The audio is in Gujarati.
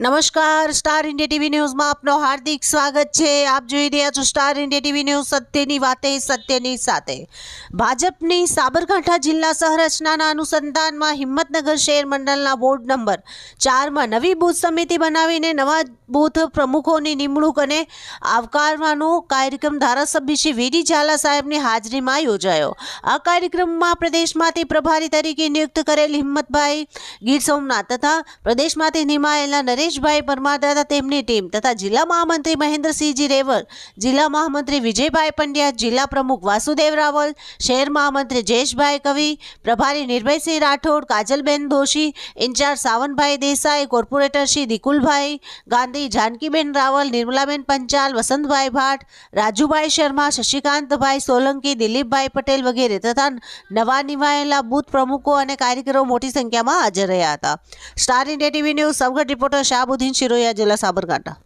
નમસ્કાર, સ્ટાર ઇન્ડિયા ટીવી ન્યૂઝમાં આપનો હાર્દિક સ્વાગત છે। આપ જોઈ રહ્યા છો સ્ટાર ઇન્ડિયા ટીવી ન્યૂઝ, સત્યની વાતે સત્યની સાથે। ભાજપની સાબરકાંઠા જિલ્લા સહરચનાના અનુસંધાનમાં હિંમતનગર શહેર મંડળના વોર્ડ નંબર 4માં નવી બૂથ સમિતિ બનાવીને નવા બૂથ પ્રમુખોની નિમણૂક અને આવકારવાનો કાર્યક્રમ ધારાસભ્ય શ્રી વીડી ઝાલા સાહેબની હાજરીમાં યોજાયો। આ કાર્યક્રમમાં પ્રદેશમાંથી પ્રભારી તરીકે નિયુક્ત કરેલ હિંમતભાઈ ગીર સોમનાથ તથા પ્રદેશમાંથી નિમાયેલા નરેશભાઈ પરમાર તથા તેમની ટીમ તથા જિલ્લા મહામંત્રી મહેન્દ્રસિંહજી રેવલ, જિલ્લા મહામંત્રી વિજયભાઈ પંડ્યા, જિલ્લા પ્રમુખ વાસુદેવ રાવલ, શહેર મહામંત્રી જયેશભાઈ કવિ, પ્રભારી નિર્ભયસિંહ રાઠોડ, કાજલબેન દોશી, ઇન્ચાર્જ સાવનભાઈ દેસાઈ, કોર્પોરેટર શ્રી દિકુલભાઈ ગાંધી, जानकीबेन रावल, निर्मलाबेन पंचाल, वसंतभाई भाट, राजूभाई शर्मा, शशिकांतभाई सोलंकी, दिलीपभाई पटेल वगैरह तथा नवा निमायेला बूथ प्रमुखों और कार्यकरो मोटी संख्या में हाजर रह्या हता। Star India TV news Savgadh reporter Shahbuddin Shiroya, जिला साबरकांठा।